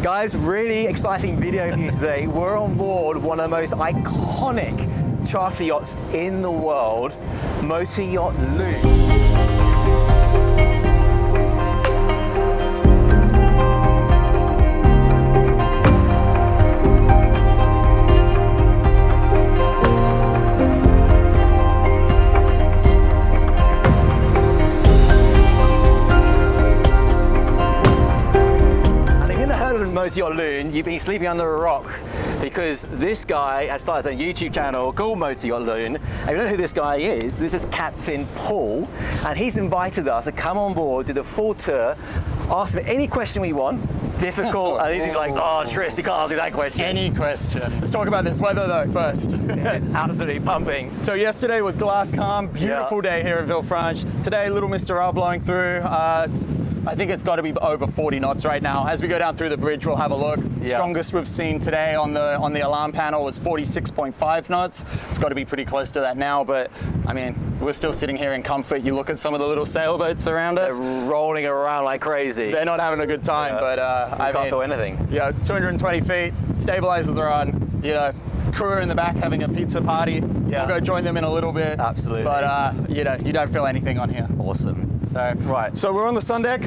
Guys, really exciting video for you today. We're on board one of the most iconic charter yachts in the world, motor yacht Loon. Motor yacht Loon, you've been sleeping under a rock because this guy has started a YouTube channel called Motor Yacht Loon. And you don't know who this guy is. This is Captain Paul, and he's invited us to come on board, do the full tour, ask him any question we want. Difficult, and he's like, oh, Tris, you can't ask me that question. Any question. Let's talk about this weather though first. It's absolutely pumping. So yesterday was glass calm, beautiful day here at Villefranche. Today, little Mr. R blowing through. I think it's got to be over 40 knots right now. As we go down through the bridge, we'll have a look. Strongest we've seen today on the alarm panel was 46.5 knots. It's got to be pretty close to that now, but I mean, we're still sitting here in comfort. You look at some of the little sailboats around us. They're rolling around like crazy. They're not having a good time, but I can't feel anything. Yeah, 220 feet, stabilizers are on, you know, crew are in the back having a pizza party. We'll go join them in a little bit. Absolutely. But you know, you don't feel anything on here. Awesome. So So we're on the sun deck.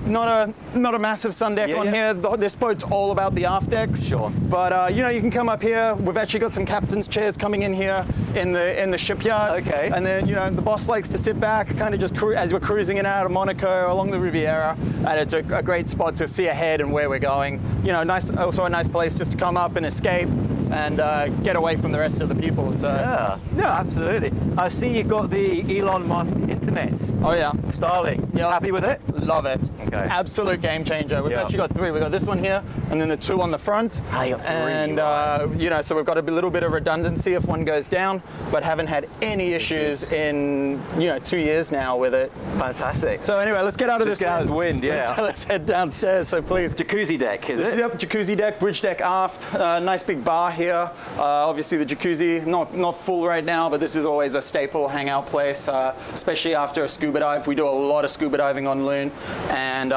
Not a massive sun deck on here. This boat's all about the aft decks. Sure. But you know, you can come up here. We've actually got some captain's chairs coming in here in the shipyard. Okay. And then, you know, the boss likes to sit back, kind of just as we're cruising in and out of Monaco along the Riviera, and it's a great spot to see ahead and where we're going. You know, also a nice place just to come up and escape and get away from the rest of the people. So yeah, no, absolutely. I see you've got the Elon Musk internet. Oh yeah, Starlink. Yeah, happy with it? Love it. Okay. Absolute game changer. We've actually got three. We've got this one here, and then the two on the front. Ah, you got three, and you know, so we've got a little bit of redundancy if one goes down, but haven't had any issues in 2 years now with it. Fantastic. So anyway, let's get out of this. Let's get out of this wind. Yeah. Let's head downstairs. So please. Jacuzzi deck, is it? Yep, jacuzzi deck, bridge deck aft. Nice big bar here. Obviously the jacuzzi, not full right now, but this is always a staple hangout place, especially after a scuba dive. We do a lot of scuba diving on Loon, and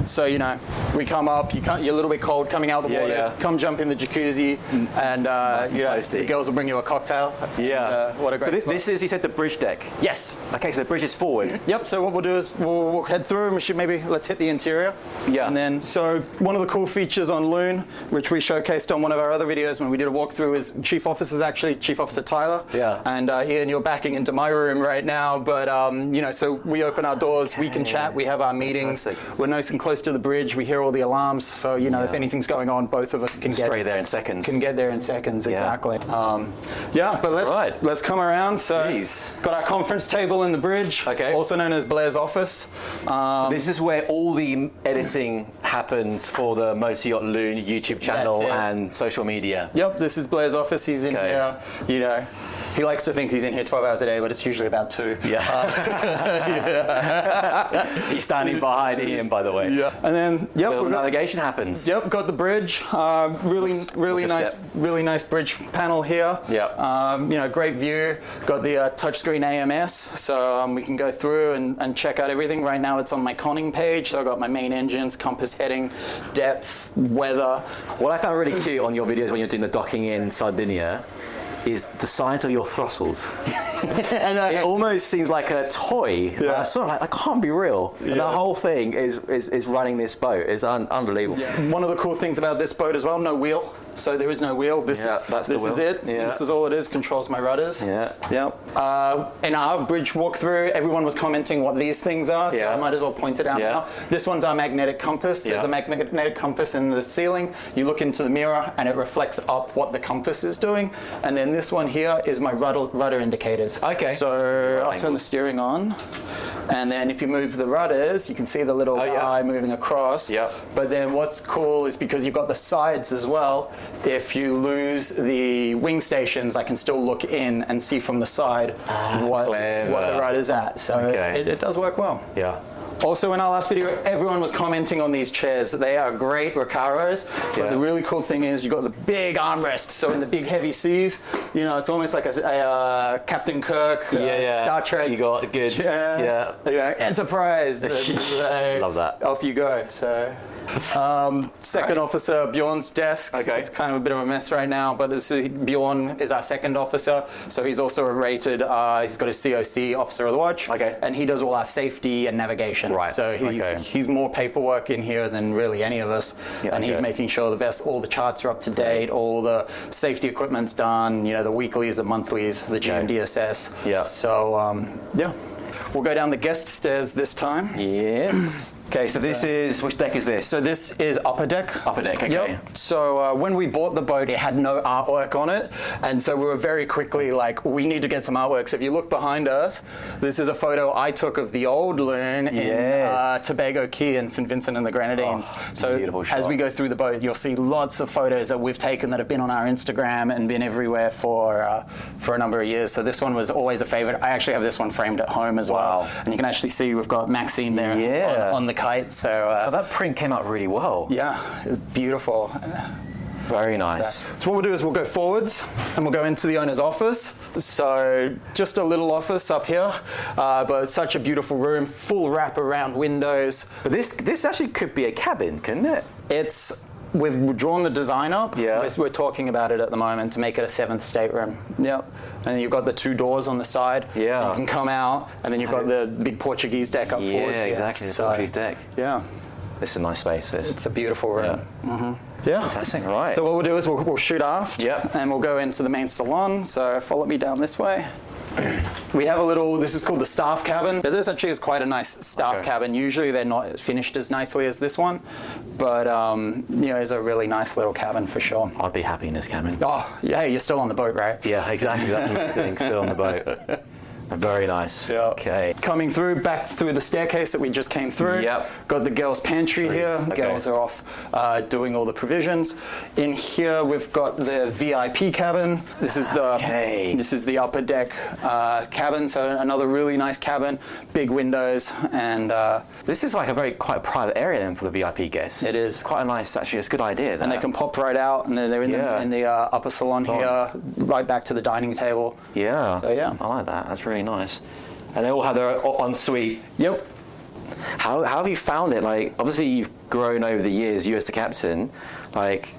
so you know, we come up, you're a little bit cold coming out of the water, come jump in the jacuzzi, and nice and the girls will bring you a cocktail. Yeah. And, what a great So this is, you said, the bridge deck? Yes. Okay, so the bridge is forward. Yep, so what we'll do is we'll head through, and let's hit the interior. Yeah. And then, so one of the cool features on Loon, which we showcased on one of our other videos when we did a walkthrough, is Chief Officer Tyler. Yeah. And Ian, you're backing into my room right now, but you know, so we open our doors, we can chat, we have our meetings. Fantastic. We're nice and close to the bridge, we hear all the alarms, so you know, if anything's going on, both of us can get there in seconds. Can get there in seconds, exactly. Yeah, but let's come around. So got our conference table in the bridge, also known as Blair's office. So this is where all the editing happens for the Motor Yacht Loon YouTube channel and social media. Yep, this is Blair's office. He's in here, you know. He likes to think he's in here 12 hours a day, but it's usually about 2. Yeah. He's standing behind Ian, by the way. Yeah. And then, navigation happens. Yep, got the bridge. Really nice bridge panel here. Yeah. You know, great view. Got the touchscreen AMS, so we can go through and check out everything. Right now, it's on my conning page, so I got my main engines, compass heading, depth, weather. What I found really cute on your videos when you're doing the docking in Sardinia is the size of your throttles. It almost seems like a toy. Yeah. Sort of like, that can't be real. And the whole thing is running this boat. It's unbelievable. Yeah. One of the cool things about this boat as well, no wheel. So there is no wheel. This is it. Yeah. This is all it is. Controls my rudders. Yeah. Yep. In our bridge walkthrough, everyone was commenting what these things are, so I might as well point it out now. This one's our magnetic compass. There's a magnetic compass in the ceiling. You look into the mirror and it reflects up what the compass is doing. And then this one here is my rudder indicators. Okay. So I'll turn the steering on. And then if you move the rudders, you can see the little eye moving across. Yep. But then what's cool is because you've got the sides as well, if you lose the wing stations, I can still look in and see from the side what the rudder's at. So it does work well. Yeah. Also, in our last video, everyone was commenting on these chairs. They are great Recaros, but the really cool thing is you got the big armrest. So in the big heavy seas, you know, it's almost like a Captain Kirk, Star Trek. You got a good, Enterprise. Love that. Off you go. So Second officer, Bjorn's desk. Okay. It's kind of a bit of a mess right now, but Bjorn is our second officer, so he's also a rated, he's got a COC, Officer of the Watch. Okay. And he does all our safety and navigation. Right. So he's more paperwork in here than really any of us. Yeah, and he's making sure all the charts are up to date, all the safety equipment's done, you know, the weeklies, the monthlies, the GMDSS. Yeah. So, yeah. We'll go down the guest stairs this time. Yes. Okay, so this is, which deck is this? So this is upper deck. Upper deck, okay. Yep. So when we bought the boat, it had no artwork on it. And so we were very quickly like, we need to get some artwork. So if you look behind us, this is a photo I took of the old Loon in Tobago Key in St. Vincent and the Grenadines. Oh, so beautiful shot. as we go through the boat, you'll see lots of photos that we've taken that have been on our Instagram and been everywhere for a number of years. So this one was always a favorite. I actually have this one framed at home as well. And you can actually see we've got Maxine there on the kite. So that print came out really well. yeah, it's beautiful. Very nice. So what we'll do is we'll go forwards and we'll go into the owner's office. So just a little office up here, but it's such a beautiful room, full wrap-around windows. But this actually could be a cabin, couldn't it? We've drawn the design up. Yeah. We're talking about it at the moment to make it a 7th stateroom. Yep. And then you've got the 2 doors on the side. Yeah. So you can come out, and then you've got the big Portuguese deck up forwards. Yeah, exactly. The Portuguese deck. Yeah. This is a nice space. This. It's a beautiful room. Yeah. Fantastic. Right. So what we'll do is we'll shoot aft. Yeah. And we'll go into the main salon. So follow me down this way. We have this is called the staff cabin. This actually is quite a nice staff cabin. Usually they're not finished as nicely as this one, but you know, it's a really nice little cabin for sure. I'd be happy in this cabin. Oh, yeah, you're still on the boat, right? Yeah, exactly. That's the thing. Still on the boat. Very nice. Yeah. Okay. Coming back through the staircase that we just came through. Yep. Got the girls' pantry here. Okay. Girls are off doing all the provisions. In here we've got the VIP cabin. This is the upper deck cabin. So another really nice cabin, big windows, and this is like quite a private area then for the VIP guests. It is. It's quite a nice, actually, it's a good idea. And they can pop right out, and then they're in the upper salon here, right back to the dining table. Yeah. So yeah, I like that. That's really nice. And they all have their ensuite. Yep. How have you found it? Like, obviously you've grown over the years, you as the captain, like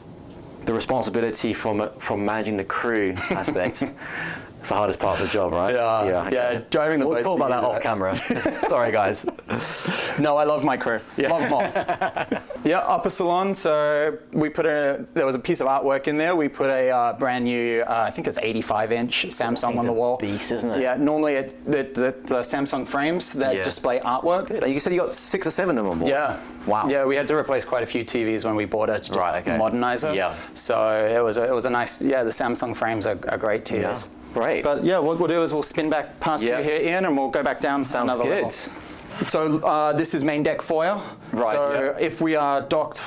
the responsibility from managing the crew aspect. It's the hardest part of the job, right? Yeah. Driving the boat. We'll talk about that off camera. Sorry, guys. No, I love my crew. Yeah. Love them all. Yeah, upper salon. So there was a piece of artwork in there. We put a brand new, I think it's 85-inch Samsung on the wall. Beast, isn't it? Yeah, normally the Samsung frames that display artwork. Like you said you got 6 or 7 of them. Yeah. Wow. Yeah, we had to replace quite a few TVs when we bought it to just modernize it. Yeah. So it was a nice, the Samsung frames are great TVs. Yeah. Great. But yeah, what we'll do is we'll spin back past you here, Ian, and we'll go back down another level. So this is main deck foyer. Right. So if we are docked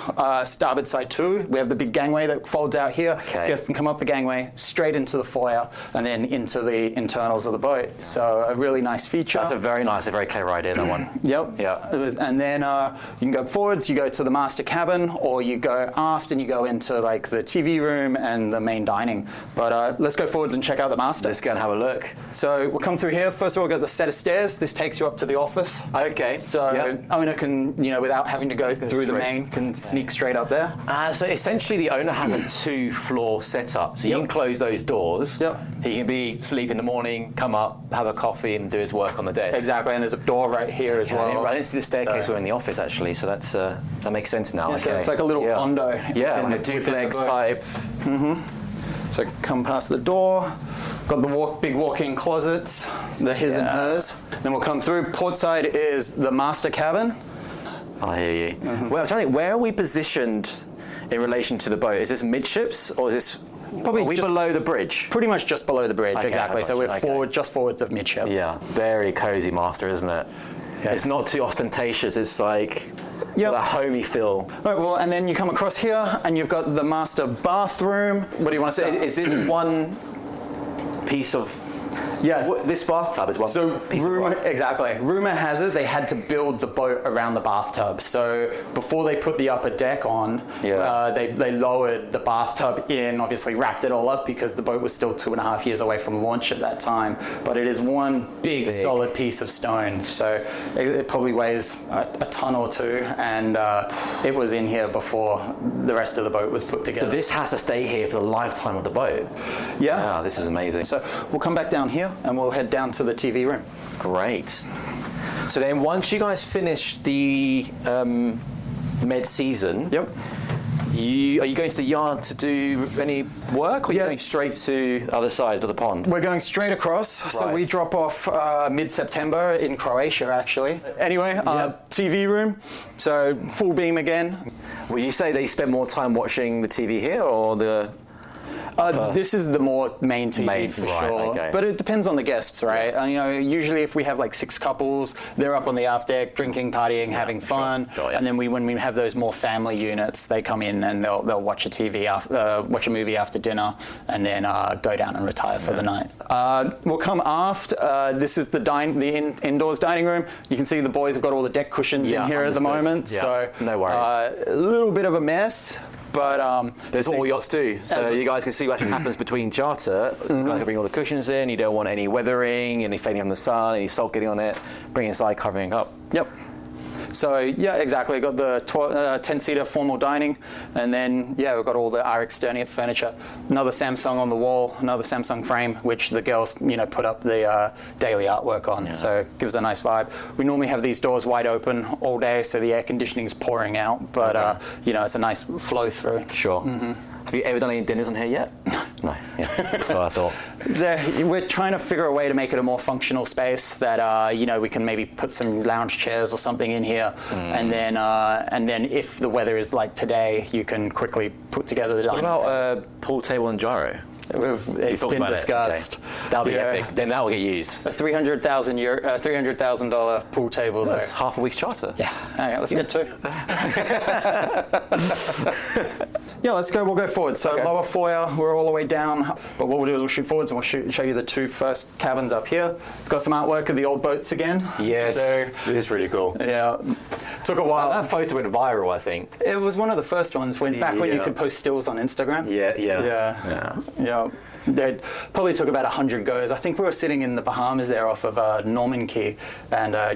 starboard side 2, we have the big gangway that folds out here. Okay. Guests can come up the gangway, straight into the foyer, and then into the internals of the boat. So a really nice feature. That's a very clever idea, that one. Yep. Yeah. And then you can go forwards, you go to the master cabin, or you go aft and you go into like the TV room and the main dining. But let's go forwards and check out the master. Let's go and have a look. So we'll come through here. First of all, we've got the set of stairs. This takes you up to the office. Okay. So owner can, without having to go through the main, can sneak straight up there. So essentially the owner has a 2-floor setup. So you can close those doors. Yep. He can be sleep in the morning, come up, have a coffee and do his work on the desk. Exactly, and there's a door right here as well. I didn't see the staircase we're in the office actually, so that's that makes sense now. Yeah, okay. so it's like a little condo. Yeah, like a duplex type. So come past the door, got the big walk-in closets, the his and hers. Then we'll come through. Port side is the master cabin. I hear you. Well, I'm trying to think, where are we positioned in relation to the boat? Is this midships or is this probably below the bridge? Pretty much just below the bridge, exactly. So we're just forwards of midship. Yeah, very cozy master, isn't it? Yeah, it's not too ostentatious. It's like a homey feel. Right, well, and then you come across here, and you've got the master bathroom. What do you want to say? Is this one piece of Yes. This bathtub is one piece of rock. Exactly. Rumor has it they had to build the boat around the bathtub. So before they put the upper deck on, they lowered the bathtub in, obviously wrapped it all up because the boat was still 2.5 years away from launch at that time. But it is one big solid piece of stone. So it probably weighs a ton or two, and it was in here before the rest of the boat was put together. So this has to stay here for the lifetime of the boat. Yeah. Wow, this is amazing. So we'll come back down here and we'll head down to the TV room. Great. So then once you guys finish the med season, are you going to the yard to do any work, or are you going straight to the other side of the pond? We're going straight across, so we drop off mid-September in Croatia, actually. Anyway, TV room, so full beam again. Will you say they spend more time watching the TV here, or the... This is the more main TV for sure, okay. But it depends on the guests, right? You know, usually if we have like 6 couples, they're up on the aft deck, drinking, partying, having fun, and then when we have those more family units, they come in and they'll watch watch a movie after dinner, and then go down and retire for the night. We'll come aft. This is the indoors dining room. You can see the boys have got all the deck cushions in here at the moment, so no worries. A little bit of a mess. But there's all yachts too, so you guys can see what happens between charter. You guys can bring all the cushions in. You don't want any weathering, any fading from the sun, any salt getting on it. Bring it inside, covering it up. Yep. So yeah, exactly. Got the 10-seater formal dining, and then we've got all our external furniture. Another Samsung on the wall, another Samsung frame, which the girls put up the daily artwork on. So it gives a nice vibe. We normally have these doors wide open all day, so the air conditioning is pouring out, but it's a nice flow through. Sure. Have you ever done any dinners on here yet? No. Yeah, that's what I thought. We're trying to figure a way to make it a more functional space that we can maybe put some lounge chairs or something in here, and then if the weather is like today, you can quickly put together the dining. What about pool table and gyro? It's been discussed. Okay. That'll be epic. Then that will get used. A $300,000 pool table. That's half a week's charter. Yeah. Okay, let's get 2. Let's go. We'll go forward. So lower foyer, we're all the way down. But what we'll do is we'll shoot forwards and we'll show you the 2 first cabins up here. It's got some artwork of the old boats again. Yes. So, it is really cool. Yeah. Took a while. That photo went viral, I think. It was one of the first ones back when you could post stills on Instagram. Yeah. It probably took about 100 goes. I think we were sitting in the Bahamas there off of Norman Key, and no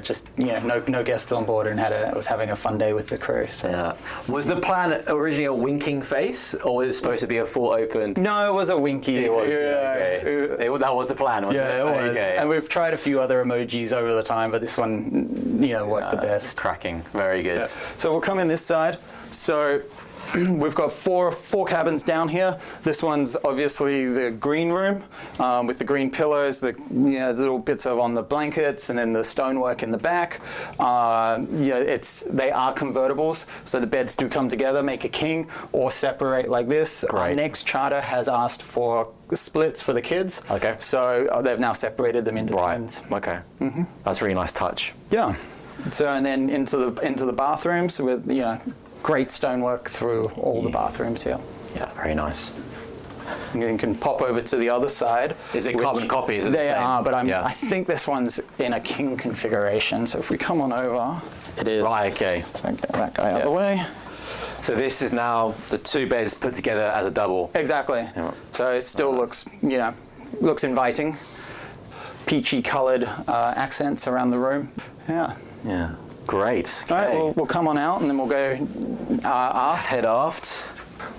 guests on board, and was having a fun day with the crew. So. Yeah. Was the plan originally a winking face, or was it supposed to be a full open? No, it was a winky. It was. That was the plan, wasn't it? Yeah, it was. Okay. And we've tried a few other emojis over the time, but this one, worked the best. Cracking. Very good. Yeah. So we'll come in this side. So. We've got four cabins down here. This one's obviously the green room with the green pillows, the little bits on the blankets, and then the stonework in the back. They are convertibles, so the beds do come together, make a king, or separate like this. Great. Our next charter has asked for splits for the kids. Okay. So they've now separated them into twins. Okay. Mm-hmm. That's a really nice touch. Yeah. So and then into the bathrooms with great stonework through all the bathrooms here. Yeah, very nice. And you can pop over to the other side. Is it carbon copy? Is it they the same? Are, but I think this one's in a king configuration. So if we come on over, it is. Right, okay. So get that guy out of the way. So this is now the 2 beds put together as a double. Exactly. Yeah. So it still looks inviting. Peachy coloured accents around the room. Yeah. Yeah. Great. All right, we'll come on out and then we'll go aft. Head aft.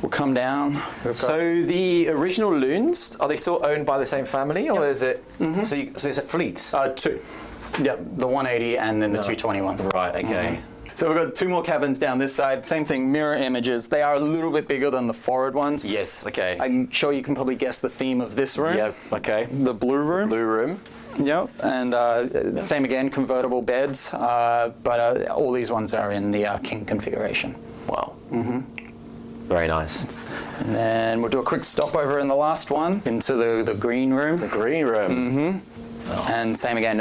We'll come down. So the original Loons, are they still owned by the same family, or is it? Mm-hmm. So it's a fleet? 2. Yep, the 180 and then the 221. Right. Okay. Mm-hmm. So we've got 2 more cabins down this side. Same thing, mirror images. They are a little bit bigger than the forward ones. Yes. Okay. I'm sure you can probably guess the theme of this room. Yeah. Okay. The blue room. Blue room. Yep, and same again, convertible beds, but all these ones are in the king configuration. Wow. Mm-hmm. Very nice. And then we'll do a quick stopover in the last one into the green room. The green room. Mm-hmm. Oh. And same again,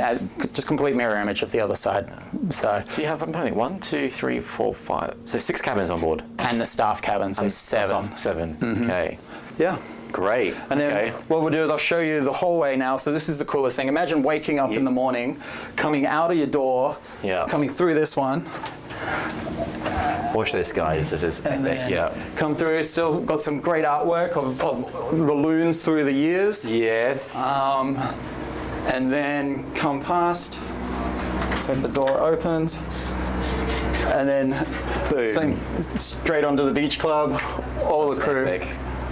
just complete mirror image of the other side. So you have 1, 2, 3, 4, 5. So 6 cabins on board. And the staff cabin, so 7. 7. Mm-hmm. Okay. Yeah. Great. And then what we'll do is I'll show you the hallway now. So this is the coolest thing. Imagine waking up in the morning, coming out of your door, coming through this one. Watch this, guys. This is epic. Come through. Still got some great artwork of the Loons through the years. Yes. And then come past. So the door opens. And then boom. Straight onto the beach club. All the crew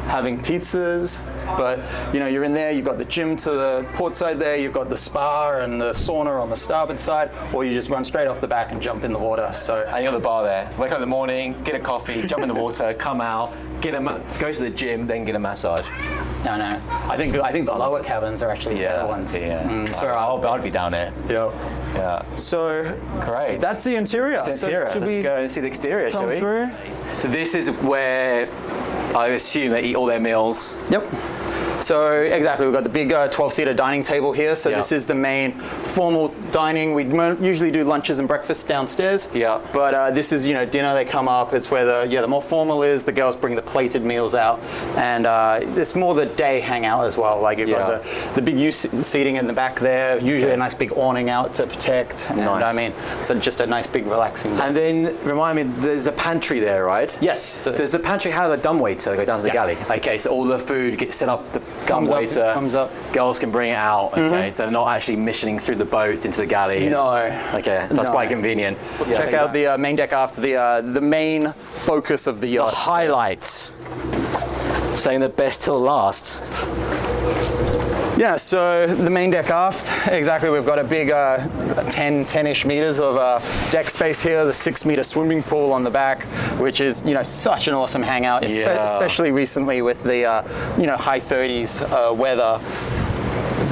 having pizzas. But you know, you're in there, you've got the gym to the port side there, you've got the spa and the sauna on the starboard side, or you just run straight off the back and jump in the water. So and you're at the bar there. Wake up in the morning, get a coffee, jump in the water, come out, go to the gym, then get a massage. No. I think the lower cabins are actually the better ones. That's where I'd be down there. Yeah. So great. That's the interior. So let's go and see the exterior, shall we? Through? So this is where I assume they eat all their meals. Yep. So exactly, we've got the big 12-seater dining table here. So this is the main formal dining. We usually do lunches and breakfasts downstairs. Yeah. But this is, you know, dinner. They come up. It's where the more formal is. The girls bring the plated meals out, and it's more the day hangout as well. Like you've got the big U seating in the back there. Usually a nice big awning out to protect. And I mean, so just a nice big relaxing. And then remind me, there's a pantry there, right? Yes. So does the pantry have a dumbwaiter go down to the galley? Okay, so all the food gets set up. The dumbwaiter comes up. Girls can bring it out. Okay, so they're not actually missioning through the boat into the galley. No. Okay, so that's quite convenient. Let's check out the main deck after the main focus of the yacht. The highlights. Saying the best till last. Yeah, so the main deck aft, exactly, we've got a big 10-ish meters of deck space here, the 6-meter swimming pool on the back, which is, you know, such an awesome hangout, especially recently with the, you know, high 30s weather.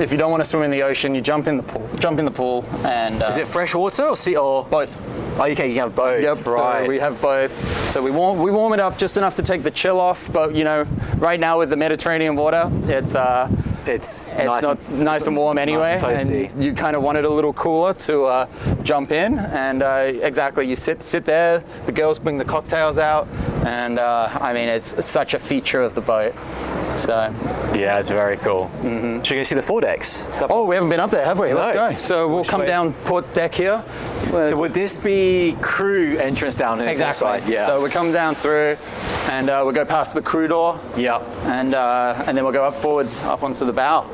If you don't want to swim in the ocean, you jump in the pool, and... is it fresh water or sea or? Both. Oh, okay, you have both. Yep, right. So we have both. So we warm it up just enough to take the chill off, but, you know, right now with the Mediterranean water, it's not nice and warm anyway, and you kind of want it a little cooler to jump in, and exactly, you sit there, the girls bring the cocktails out, and I mean, it's such a feature of the boat. So yeah, it's very cool. Should we go see the foredecks? Oh, we haven't been up there, have we? Let's go. So we'll come down port deck here. So would this be crew entrance down here? Exactly. Yeah. So we come down through, and we'll go past the crew door. Yep. And then we'll go up forwards, up onto the bow.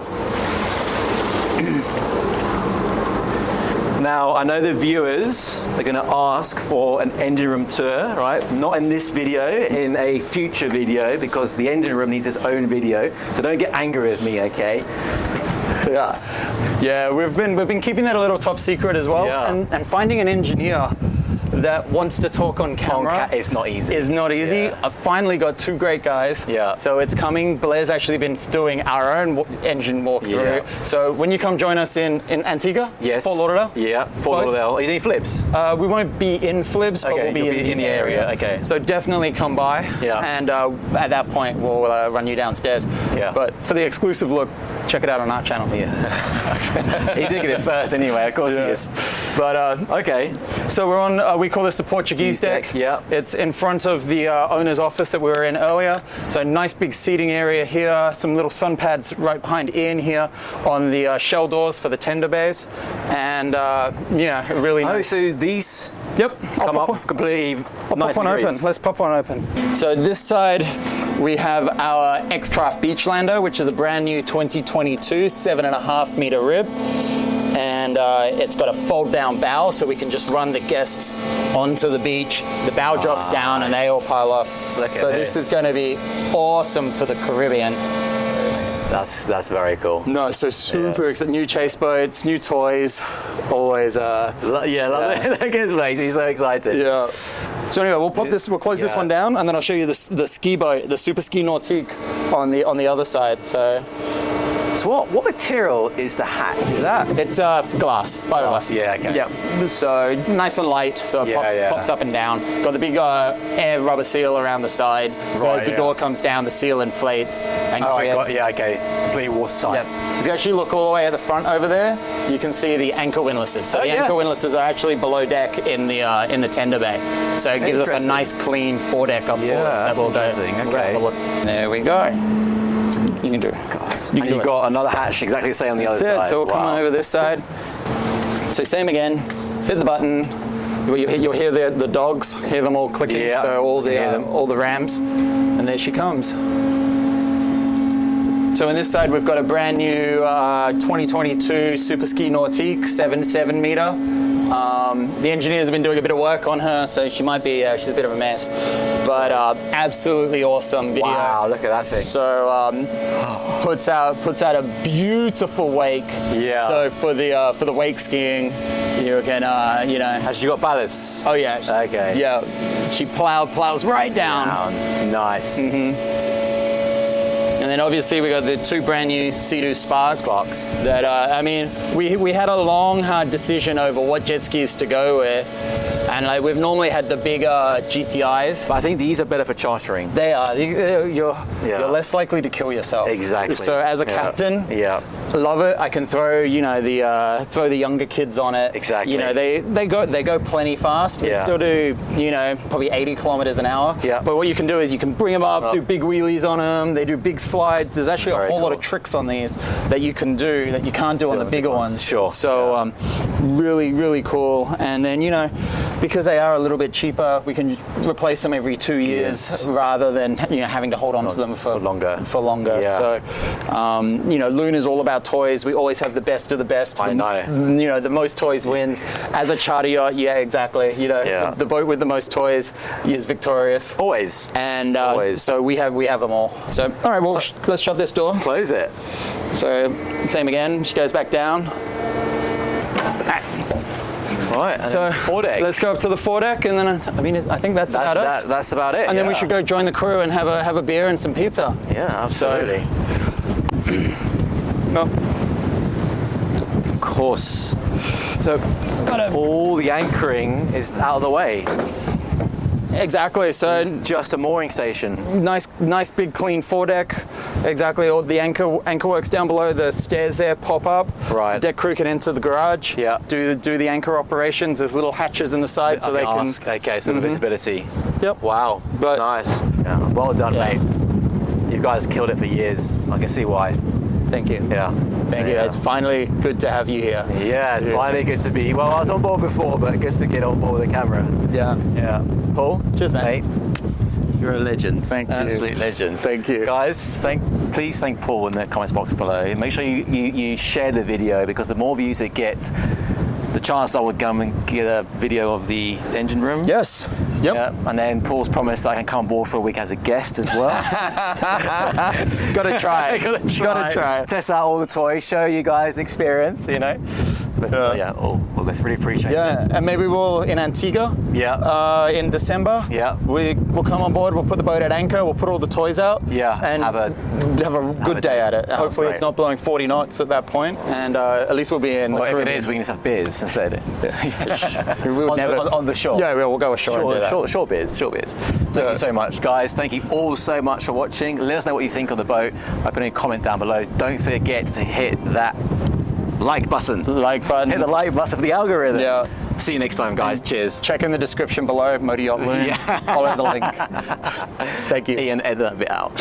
Now, I know the viewers are going to ask for an engine room tour, right? Not in this video, in a future video, because the engine room needs its own video. So don't get angry with me, okay? Yeah, we've been keeping that a little top secret as well, and finding an engineer that wants to talk on camera is not easy. I've finally got two great guys. Yeah. So it's coming. Blair's actually been doing our own engine walkthrough. Yeah. So when you come join us in Antigua, Fort Lauderdale. Yeah, Fort Lauderdale. Are you doing flips? We won't be in flips, but we'll be in the area. Okay. So definitely come by. Yeah. And at that point, we'll run you downstairs. Yeah. But for the exclusive look, check it out on our channel. Yeah. He's thinking it first anyway, of course he is. But okay. So we're on, we call this the Portuguese deck. Yeah. It's in front of the owner's office that we were in earlier. So nice big seating area here, some little sun pads right behind Ian here on the shell doors for the tender bays. And yeah, really nice. Oh, so these come up completely nice pop one open. Let's pop one open. So this side we have our X-Craft Beachlander, which is a brand new 2022 7.5 meter rib. And it's got a fold down bow, so we can just run the guests onto the beach. The bow drops down and they all pile up. So this is going to be awesome for the Caribbean. That's very cool. No, so super excited. New chase boats, new toys, always. Love it. Look at his face, he's so excited. Yeah. So anyway, we'll close this one down, and then I'll show you the ski boat, the Super Ski Nautique on the other side. So what material is the hat? Is that? It's glass, fiberglass. Yeah, okay. Yeah. So nice and light, so it pops up and down. Got the big air rubber seal around the side. So as the door comes down, the seal inflates and creates. Completely watertight. Yeah. If you actually look all the way at the front over there, you can see the anchor windlasses. So the anchor windlasses are actually below deck in the tender bay. So it gives us a nice clean foredeck up forward. So we'll go. Okay. There we go. You can do. And you've got another hatch exactly the same on the other side. So we'll come over this side. So same again. Hit the button. You'll hear the dogs. Hear them all clicking. Yeah. So all the rams, and there she comes. So on this side, we've got a brand new 2022 Super Ski Nautique 7 meter. The engineers have been doing a bit of work on her, so she might be, she's a bit of a mess, but absolutely awesome video. Wow, look at that thing. So puts out a beautiful wake. Yeah. So for the wake skiing, you can, you know. Has she got ballasts? Oh yeah. Okay. Yeah. She plows right down. Nice. And then obviously we got the 2 brand new Sea-Doo Sparks. That I mean, we had a long, hard decision over what jet skis to go with, and like we've normally had the bigger GTIs. But I think these are better for chartering. They are. You're less likely to kill yourself. Exactly. So as a captain, love it. I can throw throw the younger kids on it. Exactly. You know, they go plenty fast. They still do probably 80 kilometers an hour. Yeah. But what you can do is you can bring them up, do big wheelies on them. They do big slides. There's actually a whole lot of tricks on these that you can do that you can't do on the bigger ones. Sure. So really, really cool. And then because they are a little bit cheaper, we can replace them every 2 years rather than having to hold on to them for longer. Yeah. So Loon is all about toys. We always have the best of the best. I know. The most toys wins. As a charter yacht, exactly. The boat with the most toys is victorious. Always. And so we have them all. So all right, well, let's shut this door. Close it. So same again. She goes back down. Right, and so foredeck. Let's go up to the foredeck, and then I think that's about us. That's about it. And then we should go join the crew and have a beer and some pizza. Yeah, absolutely. Of course. So all the anchoring is out of the way. Exactly. So it's just a mooring station. Nice big clean foredeck. Exactly. All the anchor works down below. The stairs there pop up. Right. The deck crew can enter the garage. Yeah. Do the anchor operations. There's little hatches in the side so they can. Okay, so the visibility. Yep. Wow. But nice. Yeah. Well done, mate. You guys killed it for years. I can see why. Thank you. Yeah. Thank you. It's finally good to have you here. Yeah, it's finally good to be. Well, I was on board before, but good to get on board with the camera. Yeah. Yeah. Paul? Cheers, mate. You're a legend. Thank you. Absolute legend. Thank you. Guys, please thank Paul in the comments box below. Make sure you share the video, because the more views it gets, the chance I would come and get a video of the engine room. Yes. Yep. Yeah. And then Paul's promised I can come on board for a week as a guest as well. Gotta try. Gotta try. Test out all the toys, show you guys the experience, But well, let's really appreciate it. Yeah, and maybe we'll in Antigua. Yeah. In December. Yeah. We'll come on board. We'll put the boat at anchor. We'll put all the toys out. Yeah. And have a good day at it. Hopefully it's not blowing 40 knots at that point, and at least we'll be in the Caribbean. If it is, we can just have beers instead. We would on the shore. Yeah, we'll go ashore. Shore beers. Thank you so much, guys. Thank you all so much for watching. Let us know what you think of the boat by putting a comment down below. Don't forget to hit that like button. Hit the like button for the algorithm. Yeah. See you next time, guys. Cheers. Check in the description below, Motor Yacht Loon. Follow the link. Thank you. Ian, edit that bit out.